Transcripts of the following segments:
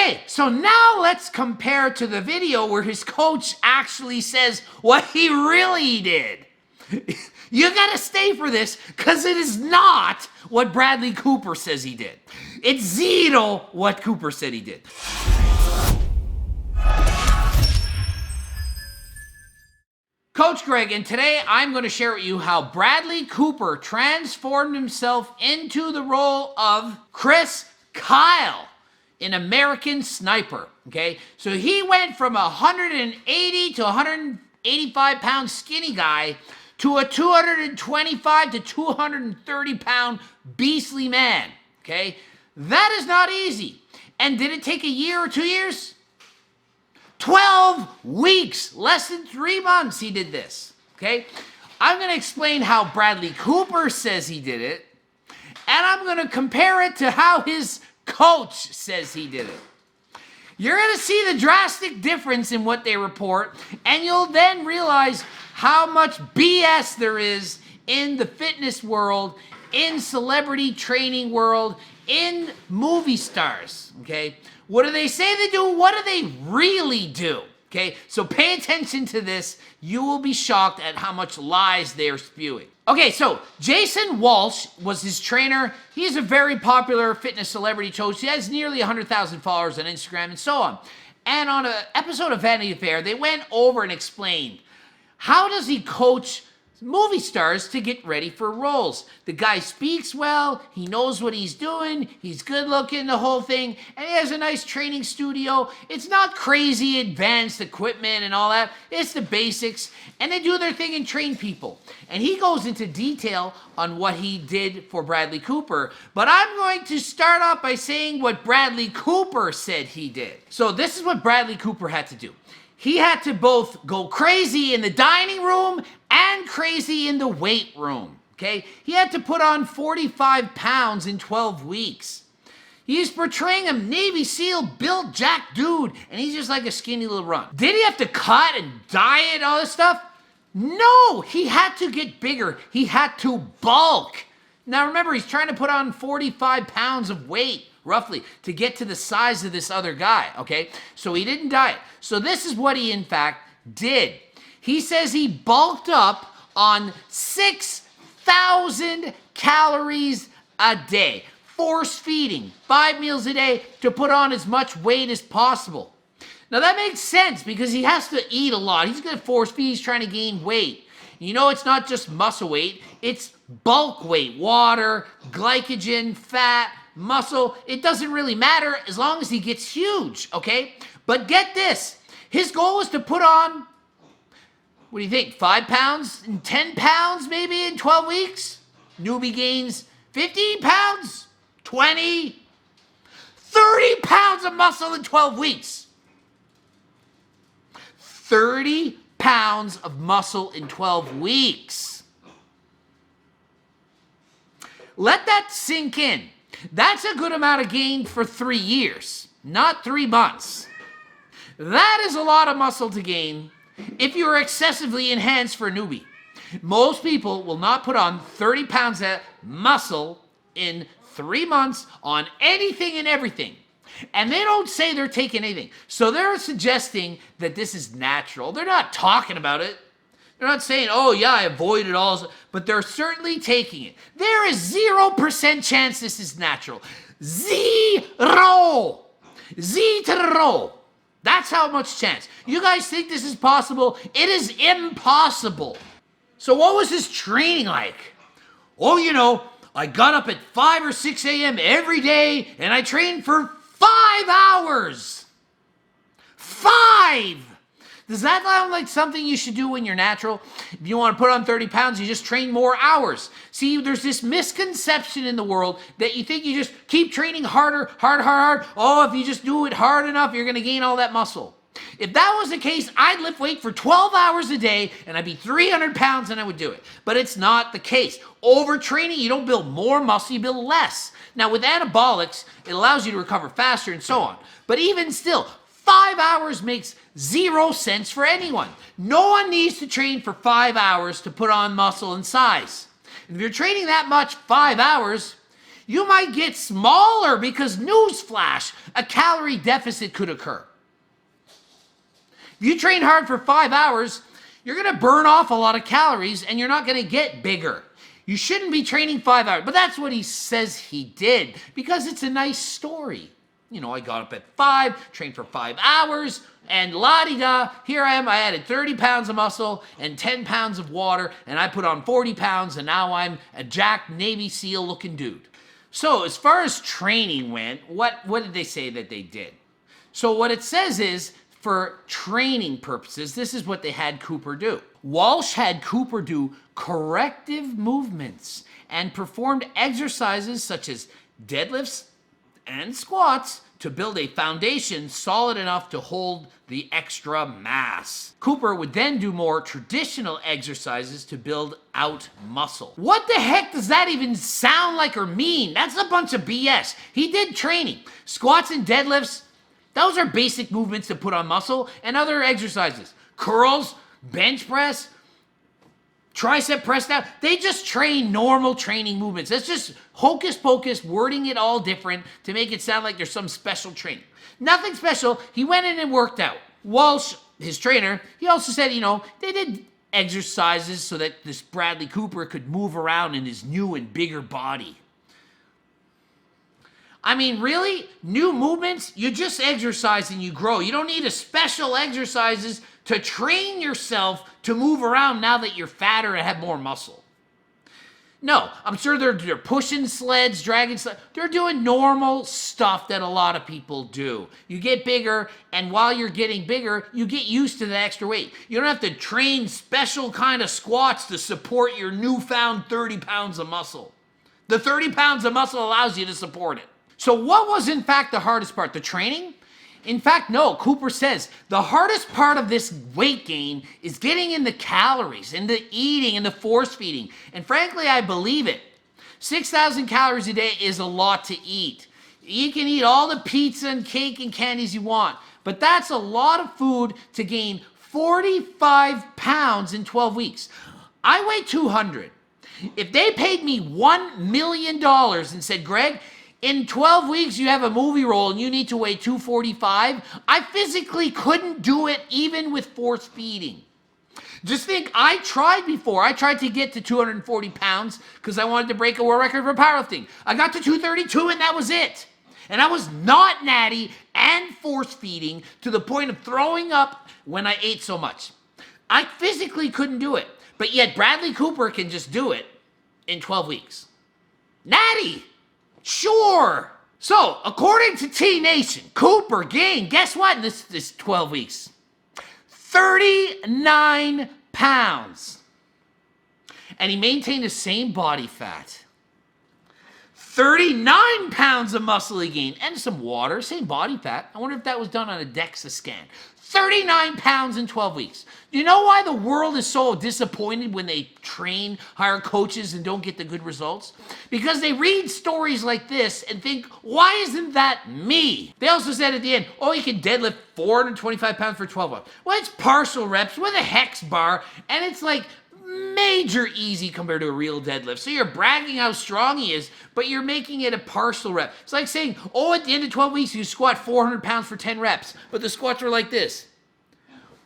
Okay, so now let's compare to the video where his coach actually says what he really did. You gotta stay for this, because it is not what Bradley Cooper says he did. It's zero what Cooper said he did. Coach Greg, and today I'm going to share with you how Bradley Cooper transformed himself into the role of Chris Kyle in American Sniper, okay? So he went from a 180 to 185 pound skinny guy to a 225 to 230 pound beastly man, okay? That is not easy. And did it take a year or 2 years? 12 weeks, less than 3 months he did this, okay? I'm going to explain how Bradley Cooper says he did it, and I'm going to compare it to how his coach says he did it. You're going to see the drastic difference in what they report, and you'll then realize how much BS there is in the fitness world, in celebrity training world, in movie stars, okay? What do they say they do? What do they really do? Okay, so pay attention to this. You will be shocked at how much lies they are spewing. Okay, so Jason Walsh was his trainer. He's a very popular fitness celebrity coach. He has nearly 100,000 followers on Instagram and so on. And on an episode of Vanity Fair, they went over and explained how does he coach movie stars to get ready for roles. The guy speaks well, he knows what he's doing, he's good looking, the whole thing, and he has a nice training studio. It's not crazy advanced equipment and all that. It's the basics, and they do their thing and train people. And he goes into detail on what he did for Bradley Cooper, but I'm going to start off by saying what Bradley Cooper said he did. So this is what Bradley Cooper had to do. He had to both go crazy in the dining room and crazy in the weight room, okay? He had to put on 45 pounds in 12 weeks. He's portraying a Navy SEAL built jack dude, and he's just like a skinny little runt. Did he have to cut and diet and all this stuff? No, he had to get bigger. He had to bulk. Now remember, he's trying to put on 45 pounds of weight, roughly, to get to the size of this other guy, okay? So he didn't diet. So this is what he, in fact, did. He says he bulked up on 6,000 calories a day. Force feeding, 5 meals a day to put on as much weight as possible. Now that makes sense because he has to eat a lot. He's going to force feed, he's trying to gain weight. You know, it's not just muscle weight, it's bulk weight, water, glycogen, fat, muscle. It doesn't really matter as long as he gets huge, okay? But get this, his goal was to put on, what do you think, 5 pounds and 10 pounds maybe in 12 weeks? Newbie gains 15 pounds, 20, 30 pounds of muscle in 12 weeks. 30 pounds of muscle in 12 weeks. Let that sink in. That's a good amount of gain for 3 years, not 3 months. That is a lot of muscle to gain if you're excessively enhanced for a newbie. Most people will not put on 30 pounds of muscle in 3 months on anything and everything. And they don't say they're taking anything. So they're suggesting that this is natural. They're not talking about it. They're not saying, oh yeah, I avoided all, but they're certainly taking it. There is 0% chance this is natural. Zero. Zero. That's how much chance. You guys think this is possible? It is impossible. So what was his training like? Oh, you know, I got up at 5 or 6 a.m. every day and I trained for 5 hours. 5! Does that sound like something you should do when you're natural? If you want to put on 30 pounds, you just train more hours. See, there's this misconception in the world that you think you just keep training harder, hard. Oh, if you just do it hard enough, you're going to gain all that muscle. If that was the case, I'd lift weight for 12 hours a day and I'd be 300 pounds and I would do it. But it's not the case. Overtraining, you don't build more muscle, you build less. Now with anabolics, it allows you to recover faster and so on. But even still, 5 hours makes 0 sense for anyone. No one needs to train for 5 hours to put on muscle and size. And if you're training that much, 5 hours, you might get smaller because, newsflash, a calorie deficit could occur. If you train hard for 5 hours, you're going to burn off a lot of calories and you're not going to get bigger. You shouldn't be training 5 hours, but that's what he says he did because it's a nice story. You know, I got up at 5, trained for 5 hours, and la-di-da, here I am. I added 30 pounds of muscle and 10 pounds of water, and I put on 40 pounds, and now I'm a jacked Navy SEAL looking dude. So as far as training went, what did they say that they did? So what it says is, for training purposes, this is what they had Cooper do. Walsh had Cooper do corrective movements and performed exercises such as deadlifts and squats to build a foundation solid enough to hold the extra mass. Cooper would then do more traditional exercises to build out muscle. What the heck does that even sound like or mean? That's a bunch of BS. He did training. Squats and deadlifts, those are basic movements to put on muscle, and other exercises. Curls, bench press, tricep press down. They just train normal training movements. That's just hocus pocus, wording it all different to make it sound like there's some special training. Nothing special. He went in and worked out. Walsh, his trainer, he also said, you know, they did exercises so that this Bradley Cooper could move around in his new and bigger body. I mean, really? New movements? You just exercise and you grow. You don't need a special exercises to train yourself to move around now that you're fatter and have more muscle. No, I'm sure they're pushing sleds, dragging sleds. They're doing normal stuff that a lot of people do. You get bigger, and while you're getting bigger, you get used to the extra weight. You don't have to train special kind of squats to support your newfound 30 pounds of muscle. The 30 pounds of muscle allows you to support it. So what was in fact the hardest part? The training? In fact, no. Cooper says the hardest part of this weight gain is getting in the calories, and the eating, and the force feeding. And frankly, I believe it. 6,000 calories a day is a lot to eat. You can eat all the pizza and cake and candies you want, but that's a lot of food to gain 45 pounds in 12 weeks. I weigh 200. If they paid me $1 million and said, Greg, in 12 weeks, you have a movie role and you need to weigh 245. I physically couldn't do it even with force feeding. Just think, I tried before. I tried to get to 240 pounds because I wanted to break a world record for powerlifting. I got to 232 and that was it. And I was not natty and force feeding to the point of throwing up when I ate so much. I physically couldn't do it. But yet Bradley Cooper can just do it in 12 weeks. Natty! Sure. So, according to T-Nation, Cooper gained, guess what, in this 12 weeks? 39 pounds. And he maintained the same body fat. 39 pounds of muscle he gained. And some water, same body fat. I wonder if that was done on a DEXA scan. 39 pounds in 12 weeks. Do you know why the world is so disappointed when they train, hire coaches, and don't get the good results? Because they read stories like this and think, why isn't that me? They also said at the end, oh, you can deadlift 425 pounds for 12 hours. Well, it's partial reps with a hex bar, and it's like major easy compared to a real deadlift. So you're bragging how strong he is, but you're making it a partial rep. It's like saying, oh, at the end of 12 weeks, you squat 400 pounds for 10 reps, but the squats were like this.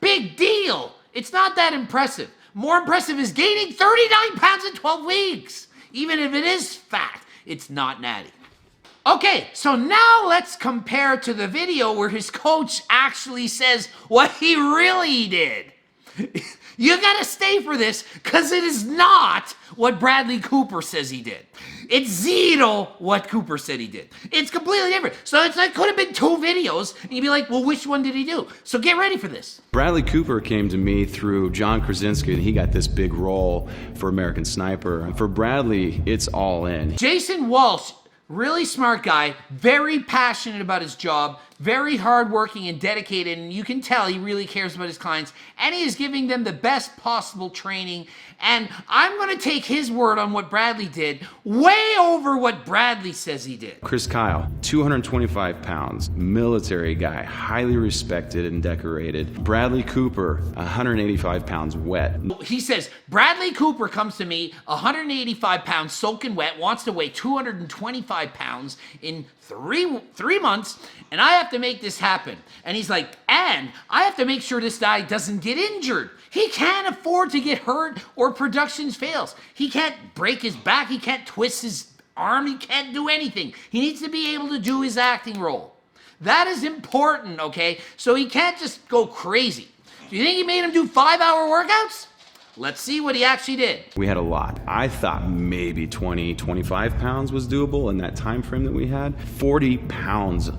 Big deal. It's not that impressive. More impressive is gaining 39 pounds in 12 weeks. Even if it is fat, it's not natty. Okay, so now let's compare to the video where his coach actually says what he really did. You gotta stay for this, because it is not what Bradley Cooper says he did. It's zero what Cooper said he did. It's completely different. So it could have been 2 videos, and you'd be like, well, which one did he do? So get ready for this. Bradley Cooper came to me through John Krasinski, and he got this big role for American Sniper. And for Bradley, it's all in. Jason Walsh, really smart guy, very passionate about his job, very hardworking and dedicated, and you can tell he really cares about his clients, and he is giving them the best possible training. And I'm going to take his word on what Bradley did way over what Bradley says he did. Chris Kyle, 225 pounds, military guy, highly respected and decorated. Bradley Cooper, 185 pounds wet. He says, Bradley Cooper comes to me, 185 pounds soaking wet, wants to weigh 225 25 pounds in three months, and I have to make this happen. And he's like, and I have to make sure this guy doesn't get injured. He can't afford to get hurt or production fails. He can't break his back. He can't twist his arm. He can't do anything. He needs to be able to do his acting role. That is important, okay? So he can't just go crazy. Do you think he made him do 5-hour workouts? Let's see what he actually did. We had a lot. I thought maybe 20, 25 pounds was doable in that time frame that we had. 40 pounds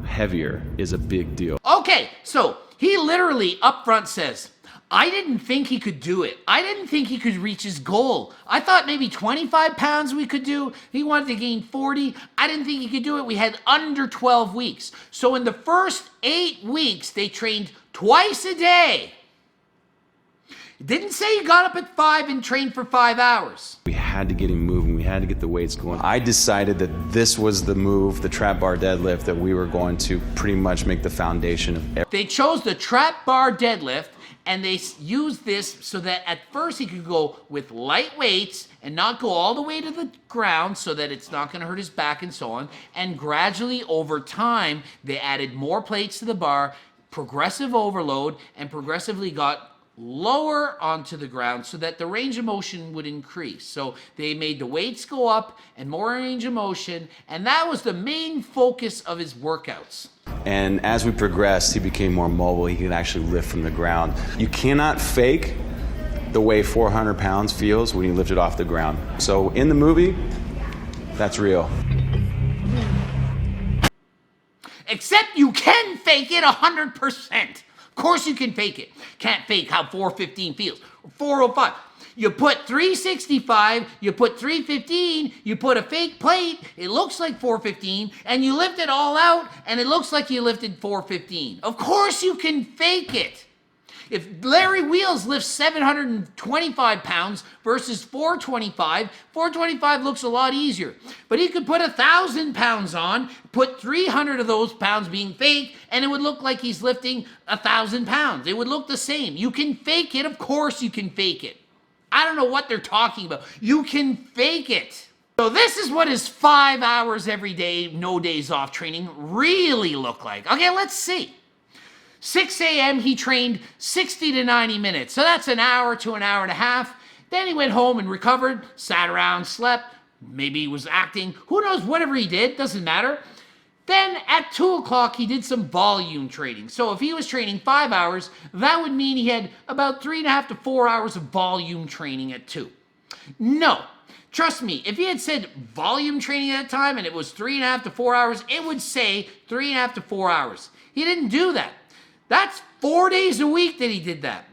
heavier is a big deal. Okay, so he literally up front says, I didn't think he could do it. I didn't think he could reach his goal. I thought maybe 25 pounds we could do. He wanted to gain 40. I didn't think he could do it. We had under 12 weeks. So in the first 8 weeks, they trained twice a day. It didn't say he got up at 5 and trained for 5 hours. We had to get him moving. We had to get the weights going. I decided that this was the move, the trap bar deadlift, that we were going to pretty much make the foundation of everything. They chose the trap bar deadlift, and they used this so that at first he could go with light weights and not go all the way to the ground so that it's not going to hurt his back and so on. And gradually over time, they added more plates to the bar, progressive overload, and progressively got lower onto the ground so that the range of motion would increase. So they made the weights go up and more range of motion, and that was the main focus of his workouts. And as we progressed, he became more mobile. He could actually lift from the ground. You cannot fake the way 400 pounds feels when you lift it off the ground. So in the movie, that's real. Except you can fake it 100%. Of course you can fake it. Can't fake how 415 feels. Or 405. You put 365, you put 315, you put a fake plate, it looks like 415, and you lift it all out, and it looks like you lifted 415. Of course you can fake it. If Larry Wheels lifts 725 pounds versus 425, 425 looks a lot easier. But he could put 1,000 pounds on, put 300 of those pounds being fake, and it would look like he's lifting 1,000 pounds. It would look the same. You can fake it. Of course you can fake it. I don't know what they're talking about. You can fake it. So this is what his 5 hours every day, no days off training really look like. Okay, let's see. 6 a.m. he trained 60 to 90 minutes. So that's an hour to an hour and a half. Then he went home and recovered, sat around, slept. Maybe he was acting. Who knows, whatever he did, doesn't matter. Then at 2 o'clock, he did some volume training. So if he was training 5 hours, that would mean he had about 3.5 to 4 hours of volume training at 2. No, trust me, if he had said volume training at that time and it was 3.5 to 4 hours, it would say 3.5 to 4 hours. He didn't do that. That's 4 days a week that he did that.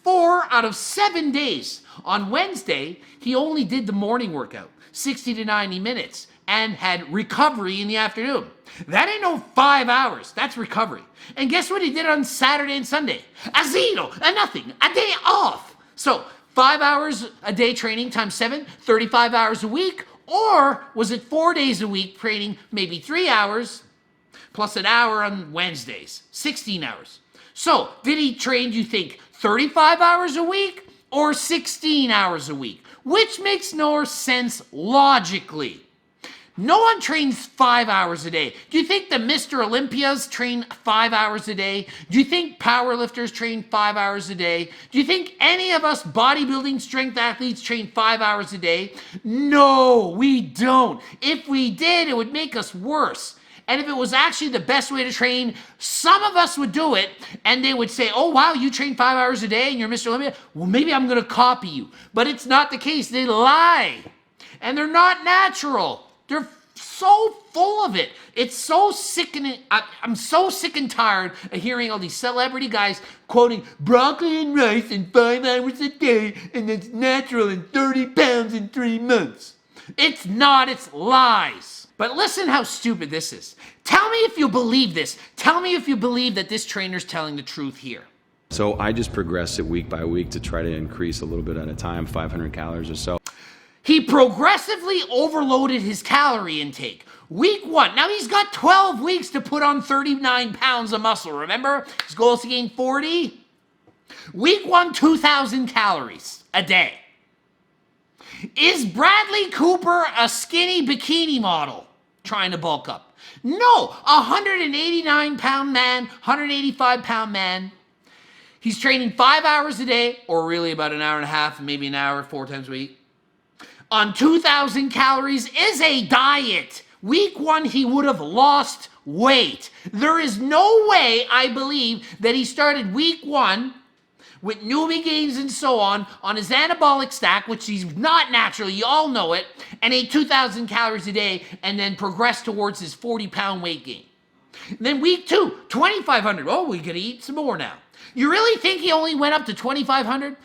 4 out of 7 days. On Wednesday, he only did the morning workout, 60 to 90 minutes, and had recovery in the afternoon. That ain't no 5 hours. That's recovery. And guess what he did on Saturday and Sunday? A zero, a nothing, a day off. So 5 hours a day training times 7, 35 hours a week. Or was it 4 days a week training, maybe 3 hours, plus an hour on Wednesdays, 16 hours. So did he train, you think, 35 hours a week or 16 hours a week? Which makes no sense logically. No one trains 5 hours a day. Do you think the Mr. Olympias train 5 hours a day? Do you think powerlifters train 5 hours a day? Do you think any of us bodybuilding strength athletes train 5 hours a day? No, we don't. If we did, it would make us worse. And if it was actually the best way to train, some of us would do it, and they would say, oh, wow, you train 5 hours a day and you're Mr. Olympia? Well, maybe I'm going to copy you. But it's not the case. They lie. And they're not natural. They're so full of it. It's so sickening. I'm so sick and tired of hearing all these celebrity guys quoting broccoli and rice in 5 hours a day, and it's natural and 30 pounds in 3 months. It's not. It's lies. But listen how stupid this is. Tell me if you believe this. Tell me if you believe that this trainer's telling the truth here. So I just progressed it week by week to try to increase a little bit at a time, 500 calories or so. He progressively overloaded his calorie intake. Week 1. Now he's got 12 weeks to put on 39 pounds of muscle. Remember? His goal is to gain 40. Week 1, 2,000 calories a day. Is Bradley Cooper a skinny bikini model? trying to bulk up. No, 189-pound man, 185-pound man. He's training 5 hours a day, or really about an hour and a half, maybe an hour, 4 times a week. On 2,000 calories is a diet. Week 1, he would have lost weight. There is no way, I believe, that he started week 1 with newbie gains and so on his anabolic stack, which he's not natural, you all know it, and ate 2,000 calories a day and then progressed towards his 40-pound weight gain. And then week 2, 2,500. Oh, we could eat some more now. You really think he only went up to 2,500?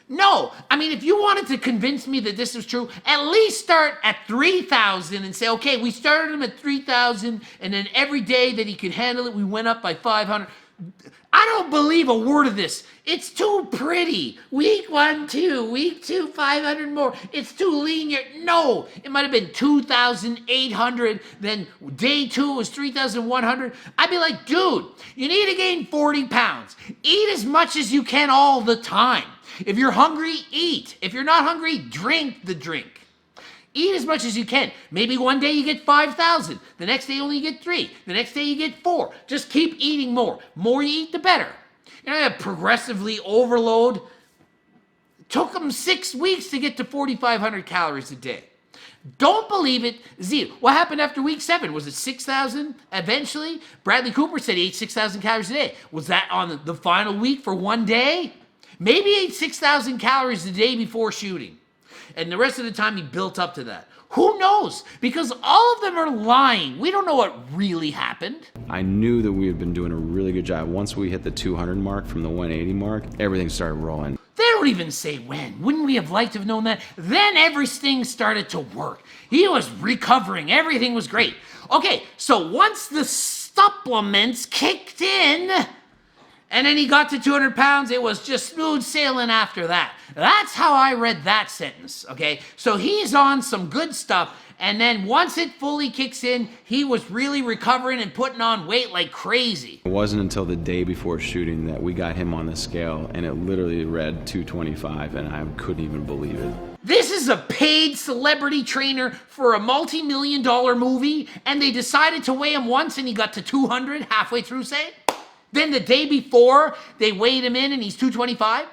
No. I mean, if you wanted to convince me that this is true, at least start at 3,000 and say, okay, we started him at 3,000, and then every day that he could handle it, we went up by 500. I don't believe a word of this. It's too pretty. Week 1, 2. Week 2, 500 more. It's too linear. No, it might have been 2,800. Then day 2 was 3,100. I'd be like, dude, you need to gain 40 pounds. Eat as much as you can all the time. If you're hungry, eat. If you're not hungry, drink the drink. Eat as much as you can. Maybe one day you get 5,000. The next day only you get 3. The next day you get 4. Just keep eating more. More you eat, the better. You know, progressively overload. It took him 6 weeks to get to 4,500 calories a day. Don't believe it. Z, what happened after week 7? Was it 6,000 eventually? Bradley Cooper said he ate 6,000 calories a day. Was that on the final week for one day? Maybe he ate 6,000 calories a day before shooting. And the rest of the time he built up to that. Who knows? Because all of them are lying. We don't know what really happened. I knew that we had been doing a really good job. Once we hit the 200 mark from the 180 mark, everything started rolling. They don't even say when. Wouldn't we have liked to have known that? Then everything started to work. He was recovering. Everything was great. Okay, so once the supplements kicked in, and then he got to 200 pounds, it was just smooth sailing after that. That's how I read that sentence, okay? So he's on some good stuff, and then once it fully kicks in, he was really recovering and putting on weight like crazy. It wasn't until the day before shooting that we got him on the scale, and it literally read 225, and I couldn't even believe it. This is a paid celebrity trainer for a multi-million-dollar movie, and they decided to weigh him once, and he got to 200 halfway through, say? Then the day before, they weighed him in and he's 225.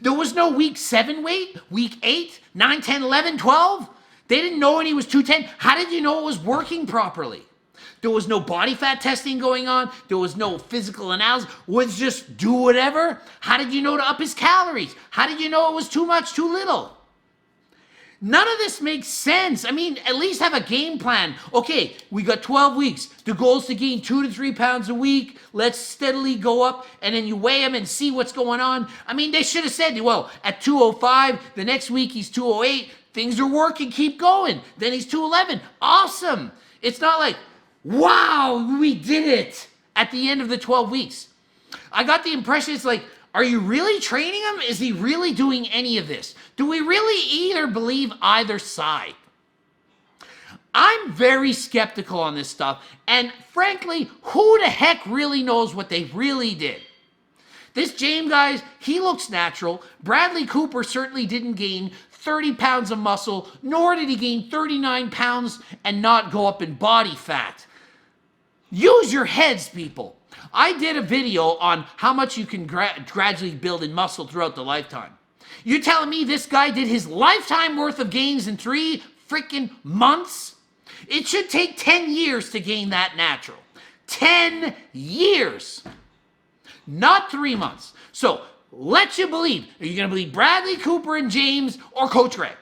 There was no week 7 weight, week 8, 9, 10, 11, 12. They didn't know when he was 210. How did you know it was working properly? There was no body fat testing going on. There was no physical analysis. Was just do whatever. How did you know to up his calories? How did you know it was too much, too little? None of this makes sense. I mean, at least have a game plan. Okay, we got 12 weeks. The goal is to gain 2 to 3 pounds a week. Let's steadily go up, and then you weigh him and see what's going on. I mean, they should have said, well, at 205, the next week he's 208. Things are working, keep going. Then he's 211. Awesome. It's not like, wow, we did it at the end of the 12 weeks. I got the impression it's like, are you really training him? Is he really doing any of this? Do we really either believe either side? I'm very skeptical on this stuff, and frankly, who the heck really knows what they really did? This James guy, he looks natural. Bradley Cooper certainly didn't gain 30 pounds of muscle, nor did he gain 39 pounds and not go up in body fat. Use your heads, people. I did a video on how much you can gradually build in muscle throughout the lifetime. You're telling me this guy did his lifetime worth of gains in 3 freaking months? It should take 10 years to gain that natural. 10 years. Not 3 months. So, let you believe. Are you going to believe Bradley Cooper and James or Coach Ray?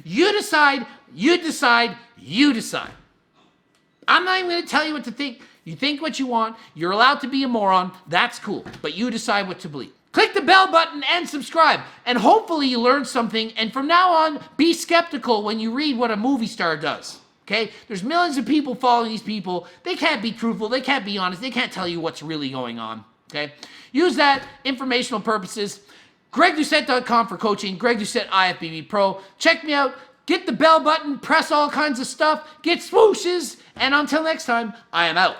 You decide, you decide, you decide. I'm not even going to tell you what to think. You think what you want. You're allowed to be a moron. That's cool. But you decide what to believe. Click the bell button and subscribe. And hopefully you learned something. And from now on, be skeptical when you read what a movie star does. Okay? There's millions of people following these people. They can't be truthful. They can't be honest. They can't tell you what's really going on. Okay? Use that informational purposes. GregDoucette.com for coaching. Greg Doucette, IFBB Pro. Check me out. Get the bell button. Press all kinds of stuff. Get swooshes. And until next time, I am out.